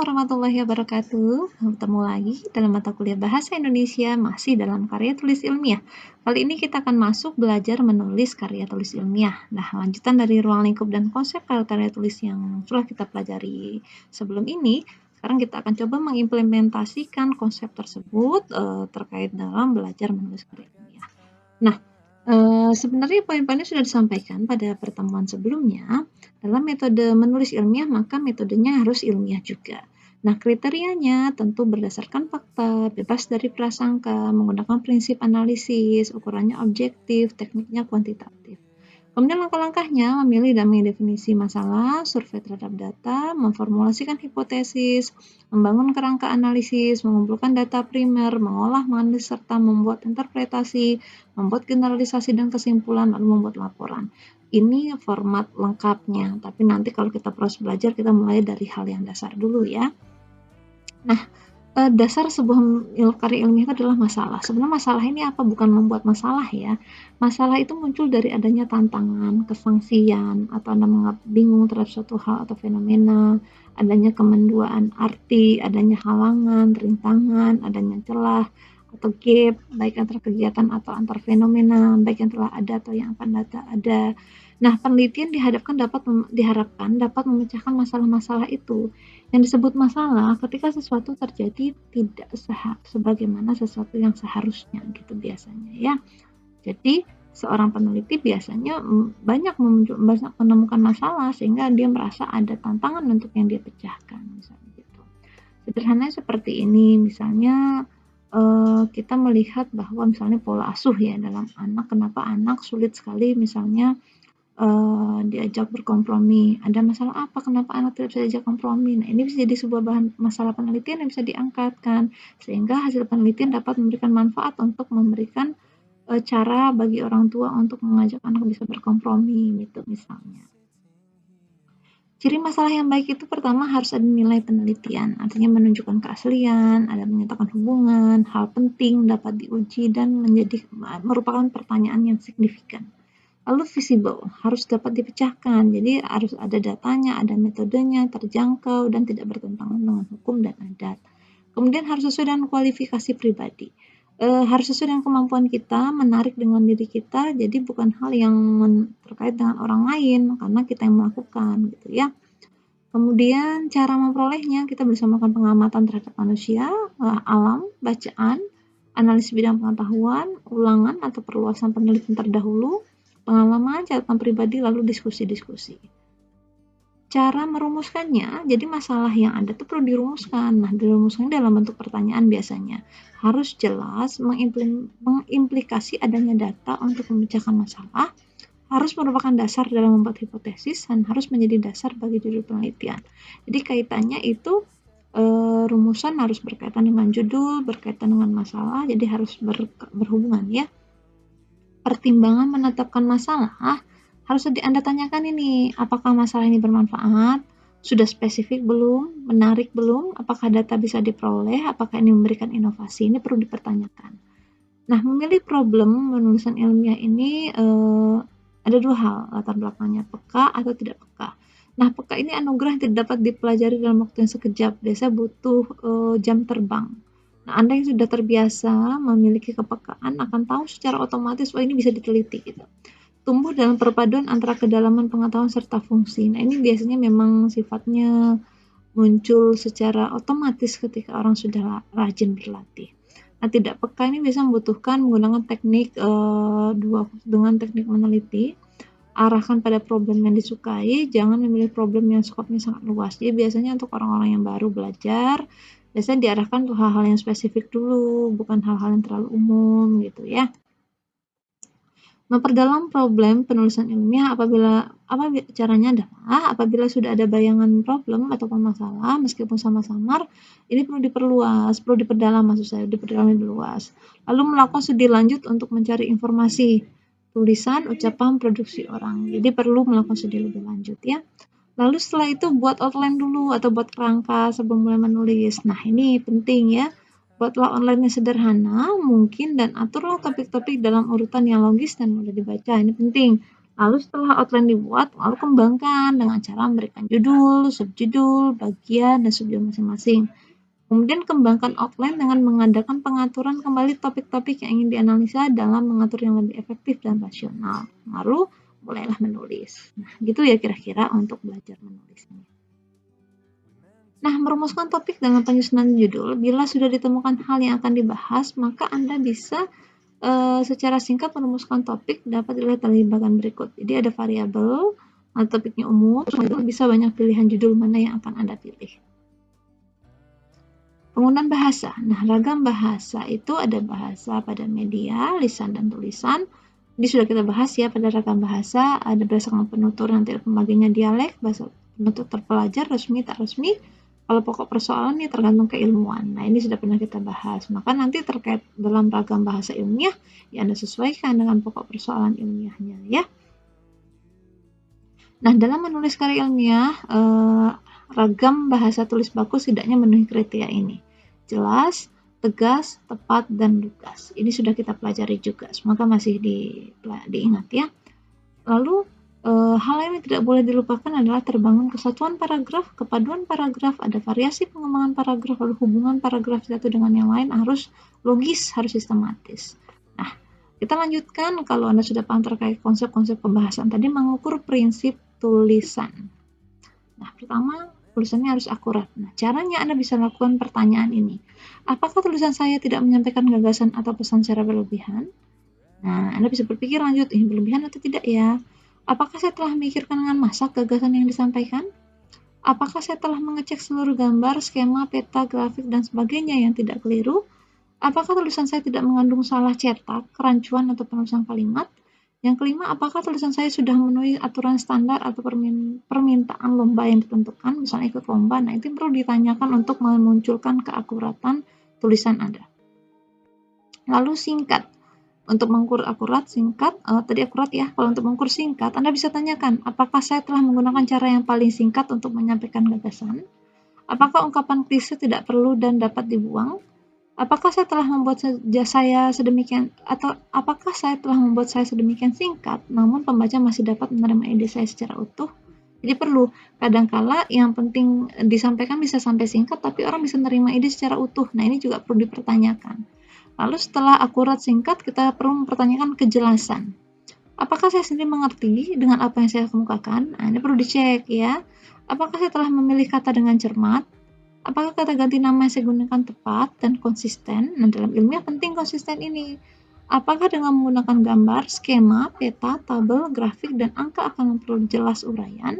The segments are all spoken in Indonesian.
warahmatullahi wabarakatuh. Bertemu lagi dalam mata kuliah Bahasa Indonesia, masih dalam karya tulis ilmiah. Kali ini kita akan masuk belajar menulis karya tulis ilmiah. Nah, lanjutan dari ruang lingkup dan konsep karya tulis yang telah kita pelajari sebelum ini, sekarang kita akan coba mengimplementasikan konsep tersebut terkait dalam belajar menulis karya ilmiah. Nah, sebenarnya poin-poinnya sudah disampaikan pada pertemuan sebelumnya. Dalam metode menulis ilmiah, maka metodenya harus ilmiah juga. Nah, kriterianya tentu berdasarkan fakta, bebas dari prasangka, menggunakan prinsip analisis, ukurannya objektif, tekniknya kuantitatif. Kemudian langkah-langkahnya memilih dan mendefinisi masalah, survei terhadap data, memformulasikan hipotesis, membangun kerangka analisis, mengumpulkan data primer, mengolah, menganalisis, serta membuat interpretasi, membuat generalisasi dan kesimpulan, lalu membuat laporan. Ini format lengkapnya, tapi nanti kalau kita proses belajar, kita mulai dari hal yang dasar dulu ya. Nah, dasar sebuah karya ilmiah itu adalah masalah. Sebenarnya masalah ini apa? Bukan membuat masalah ya. Masalah itu muncul dari adanya tantangan, kesangsian, atau Anda bingung terhadap suatu hal atau fenomena, adanya kemenduaan arti, adanya halangan, rintangan, adanya celah, atau gap, baik antar kegiatan atau antar fenomena, baik yang telah ada atau yang akan ada. Nah, penelitian diharapkan dapat memecahkan masalah-masalah itu. Yang disebut masalah ketika sesuatu terjadi tidak sebagaimana sesuatu yang seharusnya gitu biasanya ya. Jadi seorang peneliti biasanya banyak menemukan masalah sehingga dia merasa ada tantangan untuk yang dia pecahkan misalnya gitu. Sederhananya seperti ini, misalnya kita melihat bahwa misalnya pola asuh ya dalam anak, kenapa anak sulit sekali misalnya diajak berkompromi. Ada masalah apa? Kenapa anak tidak bisa diajak kompromi? Nah, ini bisa jadi sebuah bahan masalah penelitian yang bisa diangkatkan, sehingga hasil penelitian dapat memberikan manfaat untuk memberikan cara bagi orang tua untuk mengajak anak bisa berkompromi, gitu misalnya. Ciri masalah yang baik itu pertama harus ada nilai penelitian, artinya menunjukkan keaslian, ada menyatakan hubungan, hal penting dapat diuji dan merupakan pertanyaan yang signifikan. Lalu visible, harus dapat dipecahkan, jadi harus ada datanya, ada metodenya, terjangkau, dan tidak bertentangan dengan hukum dan adat. Kemudian harus sesuai dengan kualifikasi pribadi. Harus sesuai dengan kemampuan kita, menarik dengan diri kita, jadi bukan hal yang terkait dengan orang lain, karena kita yang melakukan, gitu ya. Kemudian cara memperolehnya, kita bisa melakukan pengamatan terhadap manusia, alam, bacaan, analisis bidang pengetahuan, ulangan atau perluasan penelitian terdahulu, pengalaman, catatan pribadi, lalu diskusi-diskusi. Cara merumuskannya, jadi masalah yang ada itu perlu dirumuskan. Nah, dirumuskan dalam bentuk pertanyaan biasanya. Harus jelas mengimplikasi adanya data untuk memecahkan masalah, harus merupakan dasar dalam membuat hipotesis, dan harus menjadi dasar bagi judul penelitian. Jadi kaitannya itu rumusan harus berkaitan dengan judul, berkaitan dengan masalah, jadi harus berhubungan ya. Pertimbangan menetapkan masalah harus Anda tanyakan ini, apakah masalah ini bermanfaat, sudah spesifik belum, menarik belum, apakah data bisa diperoleh, apakah ini memberikan inovasi, ini perlu dipertanyakan. Nah, memilih problem penulisan ilmiah ini ada dua hal latar belakangnya, peka atau tidak peka. Nah, peka ini anugerah yang tidak dapat dipelajari dalam waktu yang sekejap, biasanya butuh jam terbang. Nah, Anda yang sudah terbiasa memiliki kepekaan akan tahu secara otomatis, ini bisa diteliti gitu. Tumbuh dalam perpaduan antara kedalaman pengetahuan serta fungsi. Nah, ini biasanya memang sifatnya muncul secara otomatis ketika orang sudah rajin berlatih. Nah, tidak peka ini biasanya membutuhkan menggunakan teknik dengan teknik meneliti. Arahkan pada problem yang disukai, jangan memilih problem yang skopnya sangat luas. Jadi biasanya untuk orang-orang yang baru belajar, biasanya diarahkan untuk hal-hal yang spesifik dulu, bukan hal-hal yang terlalu umum gitu ya. Memperdalam problem penulisan ilmiah caranya adalah apabila sudah ada bayangan problem atau masalah, meskipun sama-samar, ini perlu diperdalam lebih luas. Lalu melakukan studi lanjut untuk mencari informasi, tulisan, ucapan, produksi orang. Jadi perlu melakukan studi lebih lanjut ya. Lalu setelah itu buat outline dulu atau buat kerangka sebelum mulai menulis. Nah, ini penting ya. Buatlah online yang sederhana, mungkin, dan aturlah topik-topik dalam urutan yang logis dan mudah dibaca. Ini penting. Lalu setelah outline dibuat, lalu kembangkan dengan cara memberikan judul, subjudul, bagian, dan subjudul masing-masing. Kemudian kembangkan outline dengan mengadakan pengaturan kembali topik-topik yang ingin dianalisa dalam mengatur yang lebih efektif dan rasional. Lalu mulailah menulis. Nah, gitu ya kira-kira untuk belajar menulis ini. Nah, merumuskan topik dalam penyusunan judul, bila sudah ditemukan hal yang akan dibahas, maka Anda bisa secara singkat merumuskan topik dapat dilihat dari bagian berikut. Jadi ada variabel, topiknya umum, terus bisa banyak pilihan judul mana yang akan Anda pilih. Penggunaan bahasa. Nah, ragam bahasa itu ada bahasa pada media, lisan, dan tulisan. Ini sudah kita bahas ya pada ragam bahasa, ada berdasarkan penutur nanti pembagiannya dialek, bahasa penutur terpelajar, resmi, tak resmi. Kalau pokok persoalan ini tergantung keilmuan. Nah, ini sudah pernah kita bahas. Maka nanti terkait dalam ragam bahasa ilmiah, ya Anda sesuaikan dengan pokok persoalan ilmiahnya ya. Nah, dalam menulis karya ilmiah, ragam bahasa tulis baku setidaknya memenuhi kriteria ini. Jelas, tegas, tepat, dan lugas. Ini sudah kita pelajari juga, semoga masih diingat ya. Lalu, hal yang tidak boleh dilupakan adalah terbangun kesatuan paragraf, kepaduan paragraf, ada variasi pengembangan paragraf, lalu hubungan paragraf satu dengan yang lain harus logis, harus sistematis. Nah, kita lanjutkan kalau Anda sudah paham terkait konsep-konsep pembahasan tadi, mengukur prinsip tulisan. Nah, pertama, tulisannya harus akurat. Nah, caranya Anda bisa lakukan pertanyaan ini. Apakah tulisan saya tidak menyampaikan gagasan atau pesan secara berlebihan? Nah, Anda bisa berpikir lanjut, ini berlebihan atau tidak ya? Apakah saya telah memikirkan dengan masak gagasan yang disampaikan? Apakah saya telah mengecek seluruh gambar, skema, peta, grafik, dan sebagainya yang tidak keliru? Apakah tulisan saya tidak mengandung salah cetak, kerancuan, atau penulisan kalimat? Yang kelima, apakah tulisan saya sudah memenuhi aturan standar atau permintaan lomba yang ditentukan, misalnya ikut lomba? Nah, itu perlu ditanyakan untuk memunculkan keakuratan tulisan Anda. Lalu singkat. Untuk mengukur akurat, singkat, tadi akurat ya. Kalau untuk mengukur singkat, Anda bisa tanyakan, apakah saya telah menggunakan cara yang paling singkat untuk menyampaikan gagasan? Apakah ungkapan klise tidak perlu dan dapat dibuang? Apakah saya telah membuat saya sedemikian singkat, namun pembaca masih dapat menerima ide saya secara utuh? Jadi perlu, kadangkala yang penting disampaikan bisa sampai singkat, tapi orang bisa menerima ide secara utuh. Nah, ini juga perlu dipertanyakan. Lalu setelah akurat singkat, kita perlu mempertanyakan kejelasan. Apakah saya sendiri mengerti dengan apa yang saya kemukakan? Nah, ini perlu dicek ya. Apakah saya telah memilih kata dengan cermat? Apakah kata ganti nama yang saya gunakan tepat dan konsisten? Nah, dalam ilmiah penting konsisten ini. Apakah dengan menggunakan gambar, skema, peta, tabel, grafik, dan angka akan memperjelas uraian?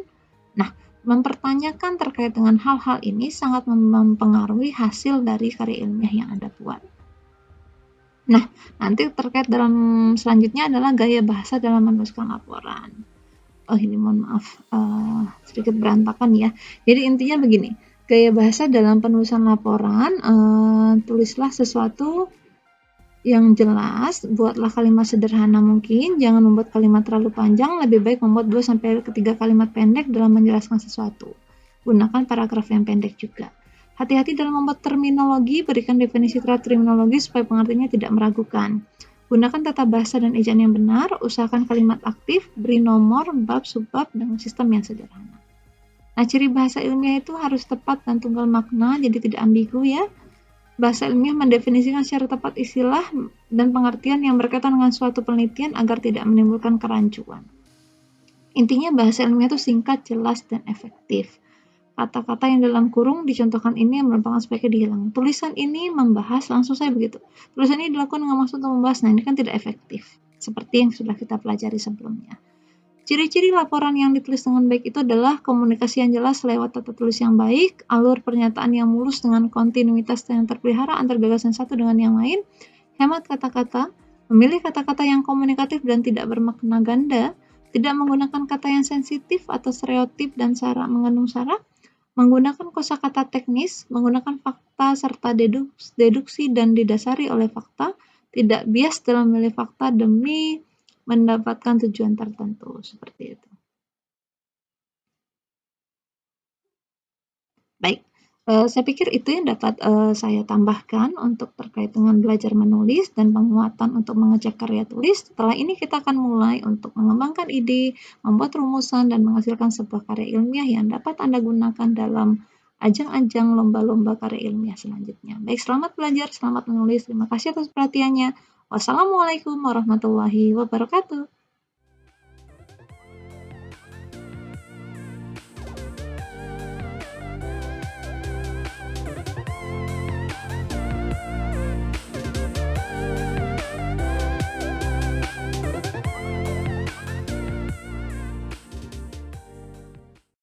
Nah, mempertanyakan terkait dengan hal-hal ini sangat mempengaruhi hasil dari karya ilmiah yang Anda buat. Nah, nanti terkait dalam selanjutnya adalah gaya bahasa dalam menuliskan laporan. Oh, ini mohon maaf, sedikit berantakan ya. Jadi intinya begini, gaya bahasa dalam penulisan laporan, tulislah sesuatu yang jelas, buatlah kalimat sederhana mungkin, jangan membuat kalimat terlalu panjang, lebih baik membuat 2-3 kalimat pendek dalam menjelaskan sesuatu. Gunakan paragraf yang pendek juga. Hati-hati dalam membuat terminologi, berikan definisi terminologi supaya pengertiannya tidak meragukan. Gunakan tata bahasa dan ejaan yang benar, usahakan kalimat aktif, beri nomor, bab, subbab dengan sistem yang sederhana. Nah, ciri bahasa ilmiah itu harus tepat dan tunggal makna, jadi tidak ambigu ya. Bahasa ilmiah mendefinisikan secara tepat istilah dan pengertian yang berkaitan dengan suatu penelitian agar tidak menimbulkan kerancuan. Intinya bahasa ilmiah itu singkat, jelas, dan efektif. Kata-kata yang dalam kurung dicontohkan ini yang merupakan sebaiknya dihilang. Tulisan ini membahas, langsung saya begitu. Tulisan ini dilakukan dengan maksud untuk membahas, nah ini kan tidak efektif. Seperti yang sudah kita pelajari sebelumnya. Ciri-ciri laporan yang ditulis dengan baik itu adalah komunikasi yang jelas lewat tata tulis yang baik, alur pernyataan yang mulus dengan kontinuitas yang terpelihara antar gagasan satu dengan yang lain, hemat kata-kata, memilih kata-kata yang komunikatif dan tidak bermakna ganda, tidak menggunakan kata yang sensitif atau stereotip dan mengandung sara, menggunakan kosakata teknis, menggunakan fakta serta deduksi dan didasari oleh fakta, tidak bias dalam memilih fakta demi mendapatkan tujuan tertentu, seperti itu. Baik, Saya pikir itu yang dapat, saya tambahkan untuk terkait dengan belajar menulis dan penguatan untuk mengecek karya tulis. Setelah ini kita akan mulai untuk mengembangkan ide, membuat rumusan, dan menghasilkan sebuah karya ilmiah yang dapat Anda gunakan dalam ajang-ajang lomba-lomba karya ilmiah selanjutnya. Baik, selamat belajar, selamat menulis. Terima kasih atas perhatiannya. Wassalamualaikum warahmatullahi wabarakatuh.